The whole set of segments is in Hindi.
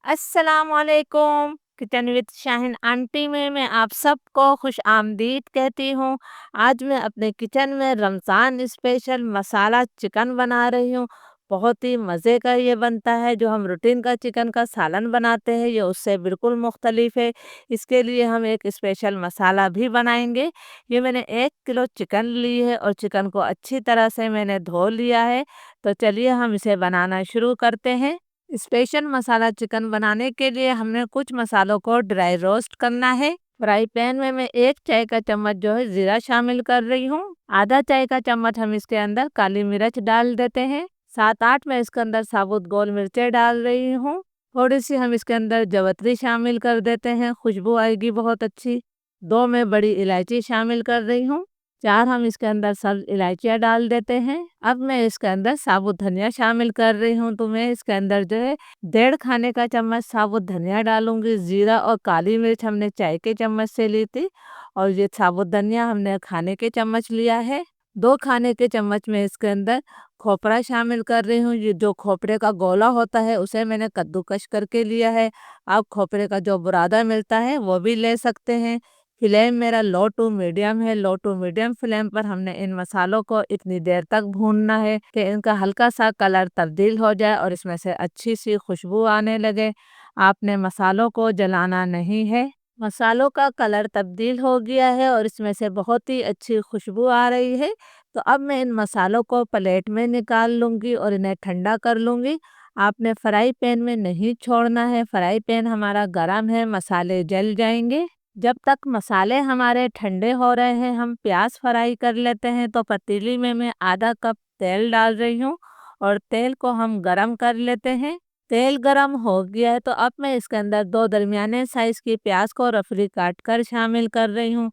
अस्सलाम वालेकुम। किचन विद शाहिन आंटी में मैं आप सबको खुश आमदीद कहती हूँ। आज मैं अपने किचन में रमज़ान स्पेशल मसाला चिकन बना रही हूँ। बहुत ही मज़े का ये बनता है। जो हम रूटीन का चिकन का सालन बनाते हैं ये उससे बिल्कुल मुख्तलिफ है। इसके लिए हम एक स्पेशल मसाला भी बनाएंगे। ये मैंने 1 किलो चिकन ली है और चिकन को अच्छी तरह से मैंने धो लिया है। तो चलिए हम इसे बनाना शुरू करते हैं। स्पेशल मसाला चिकन बनाने के लिए हमने कुछ मसालों को ड्राई रोस्ट करना है। फ्राई पैन में मैं 1 चाय का चम्मच जो है जीरा शामिल कर रही हूँ। आधा चाय का चम्मच हम इसके अंदर काली मिर्च डाल देते हैं। 7-8 मैं इसके अंदर साबुत गोल मिर्चें डाल रही हूँ। थोड़ी सी हम इसके अंदर जवतरी शामिल कर देते हैं, खुशबू आएगी बहुत अच्छी। 2 मैं बड़ी इलायची शामिल कर रही हूँ। 4 हम इसके अंदर सब इलायचियाँ डाल देते हैं। अब मैं इसके अंदर साबुत धनिया शामिल कर रही हूँ, तो मैं इसके अंदर जो है 1.5 खाने का चम्मच साबुत धनिया डालूंगी। जीरा और काली मिर्च हमने चाय के चम्मच से ली थी और ये साबुत धनिया हमने खाने के चम्मच लिया है। 2 खाने के चम्मच में इसके अंदर खोपरा शामिल कर रही हूँ। ये जो खोपरे का गोला होता है उसे मैंने कद्दूकश करके लिया है। आप खोपरे का जो बुरादा मिलता है वो भी ले सकते हैं। फ्लेम मेरा लो टू मीडियम है। लो टू मीडियम फ्लेम पर हमने इन मसालों को इतनी देर तक भूनना है कि इनका हल्का सा कलर तब्दील हो जाए और इसमें से अच्छी सी खुशबू आने लगे। आपने मसालों को जलाना नहीं है। मसालों का कलर तब्दील हो गया है और इसमें से बहुत ही अच्छी खुशबू आ रही है। तो अब मैं इन मसालों को प्लेट में निकाल लूँगी और इन्हें ठंडा कर लूँगी। आपने फ्राई पैन में नहीं छोड़ना है। फ्राई पैन हमारा गरम है, मसाले जल जाएंगे। जब तक मसाले हमारे ठंडे हो रहे हैं हम प्याज फ्राई कर लेते हैं। तो पतीली में मैं आधा कप तेल डाल रही हूँ और तेल को हम गरम कर लेते हैं। तेल गरम हो गया है तो अब मैं इसके अंदर 2 दरमियाने साइज़ की प्याज को रफली काट कर शामिल कर रही हूँ।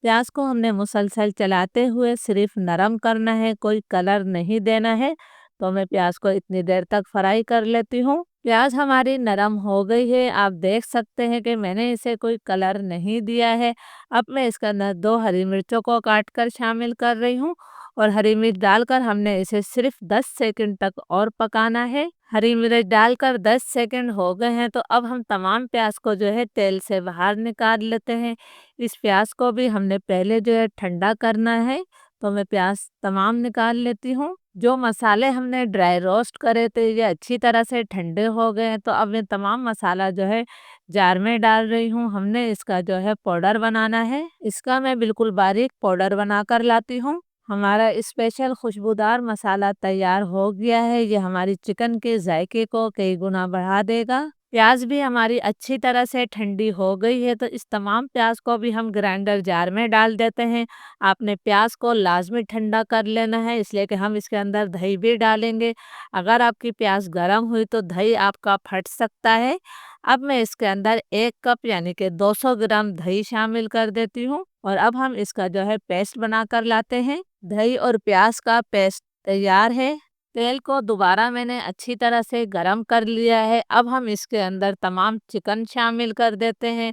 प्याज को हमने मुसलसल चलाते हुए सिर्फ नरम करना है, कोई कलर नहीं देना है। तो मैं प्याज को इतनी देर तक फ्राई कर लेती हूँ। प्याज हमारी नरम हो गई है। आप देख सकते हैं कि मैंने इसे कोई कलर नहीं दिया है। अब मैं इसके अंदर 2 हरी मिर्चों को काट कर शामिल कर रही हूँ और हरी मिर्च डालकर हमने इसे सिर्फ 10 सेकंड तक और पकाना है। हरी मिर्च डालकर 10 सेकंड हो गए हैं तो अब हम तमाम प्याज को जो है तेल से बाहर निकाल लेते हैं। इस प्याज को भी हमने पहले जो है ठंडा करना है। तो मैं प्याज तमाम निकाल लेती हूँ। जो मसाले हमने ड्राई रोस्ट करे थे ये अच्छी तरह से ठंडे हो गए हैं। तो अब मैं तमाम मसाला जो है जार में डाल रही हूँ। हमने इसका जो है पाउडर बनाना है। इसका मैं बिल्कुल बारीक पाउडर बना कर लाती हूँ। हमारा स्पेशल खुशबूदार मसाला तैयार हो गया है। ये हमारी चिकन के जायके को कई गुना बढ़ा देगा। प्याज भी हमारी अच्छी तरह से ठंडी हो गई है तो इस तमाम प्याज को भी हम ग्राइंडर जार में डाल देते हैं। आपने प्याज को लाजमी ठंडा कर लेना है इसलिए कि हम इसके अंदर दही भी डालेंगे। अगर आपकी प्याज गर्म हुई तो दही आपका फट सकता है। अब मैं इसके अंदर 1 कप यानी कि 200 ग्राम दही शामिल कर देती हूँ और अब हम इसका जो है पेस्ट बना कर लाते हैं। दही और प्याज का पेस्ट तैयार है। तेल को दोबारा मैंने अच्छी तरह से गरम कर लिया है। अब हम इसके अंदर तमाम चिकन शामिल कर देते हैं।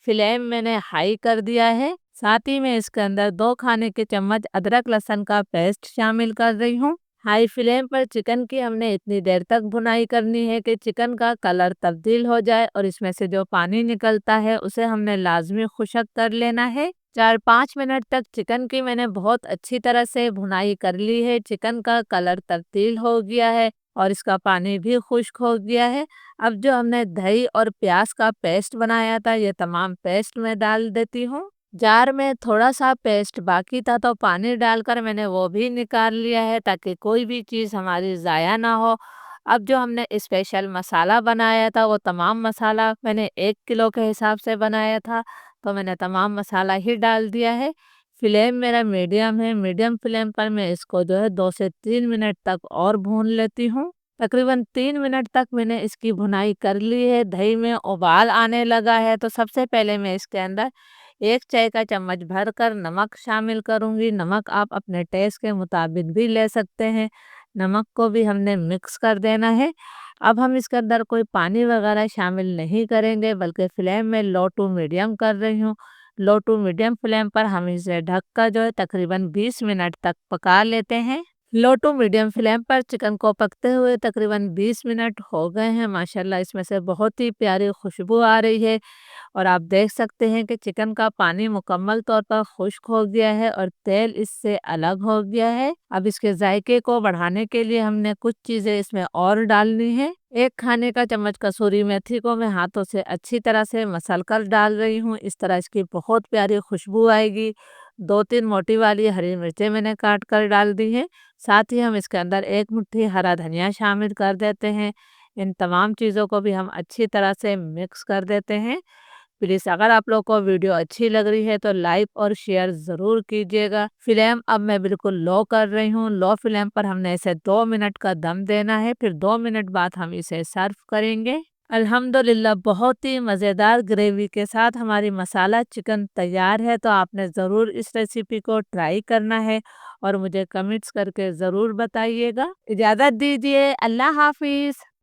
फ्लेम मैंने हाई कर दिया है। साथ ही में इसके अंदर 2 खाने के चम्मच अदरक लहसुन का पेस्ट शामिल कर रही हूँ। हाई फ्लेम पर चिकन की हमने इतनी देर तक भुनाई करनी है कि चिकन का कलर तब्दील हो जाए और इसमें से जो पानी निकलता है उसे हमने लाजमी खुशक कर लेना है। 4-5 मिनट तक चिकन की मैंने बहुत अच्छी तरह से भुनाई कर ली है। चिकन का कलर तब्दील हो गया है और इसका पानी भी खुश्क हो गया है। अब जो हमने दही और प्याज का पेस्ट बनाया था ये तमाम पेस्ट मैं डाल देती हूँ। जार में थोड़ा सा पेस्ट बाकी था तो पानी डालकर मैंने वो भी निकाल लिया है ताकि कोई भी चीज़ हमारी ज़ाया ना हो। अब जो हमने स्पेशल मसाला बनाया था वो तमाम मसाला मैंने 1 किलो के हिसाब से बनाया था तो मैंने तमाम मसाला ही डाल दिया है। फ्लेम मेरा मीडियम है। मीडियम फ्लेम पर मैं इसको जो है 2 से 3 मिनट तक और भून लेती हूँ। तकरीबन 3 मिनट तक मैंने इसकी भुनाई कर ली है। दही में उबाल आने लगा है तो सबसे पहले मैं इसके अंदर 1 चाय का चम्मच भरकर नमक शामिल करूँगी। नमक आप अपने टेस्ट के मुताबिक भी ले सकते हैं। नमक को भी हमने मिक्स कर देना है। अब हम इसके अंदर कोई पानी वगैरह शामिल नहीं करेंगे बल्कि फ्लेम में लो टू मीडियम कर रही हूँ। लो टू मीडियम फ्लेम पर हम इसे ढककर जो है तकरीबन 20 मिनट तक पका लेते हैं। लो टू मीडियम फ्लेम पर चिकन को पकते हुए तकरीबन 20 मिनट हो गए हैं। माशाल्लाह इसमें से बहुत ही प्यारी खुशबू आ रही है और आप देख सकते हैं कि चिकन का पानी मुकम्मल तौर पर खुश्क हो गया है और तेल इससे अलग हो गया है। अब इसके जायके को बढ़ाने के लिए हमने कुछ चीज़ें इसमें और डालनी है। 1 खाने का चम्मच कसूरी मेथी को मैं हाथों से अच्छी तरह से मसल कर डाल रही हूँ। इस तरह इसकी बहुत प्यारी खुशबू आएगी। 2-3 मोटी वाली हरी मिर्चें मैंने काट कर डाल दी हैं। साथ ही हम इसके अंदर 1 मुट्ठी हरा धनिया शामिल कर देते हैं। इन तमाम चीज़ों को भी हम अच्छी तरह से मिक्स कर देते हैं। प्लीज़ अगर आप लोग को वीडियो अच्छी लग रही है तो लाइक और शेयर ज़रूर कीजिएगा। फ्लेम अब मैं बिल्कुल लो कर रही हूँ। लो फ्लेम पर हमने इसे 2 मिनट का दम देना है, फिर 2 मिनट बाद हम इसे सर्व करेंगे। अल्हम्दुलिल्लाह बहुत ही मज़ेदार ग्रेवी के साथ हमारी मसाला चिकन तैयार है। तो आपने ज़रूर इस रेसिपी को ट्राई करना है और मुझे कमेंट्स करके ज़रूर बताइएगा। इजाज़त दीजिए, अल्लाह हाफ़िज़।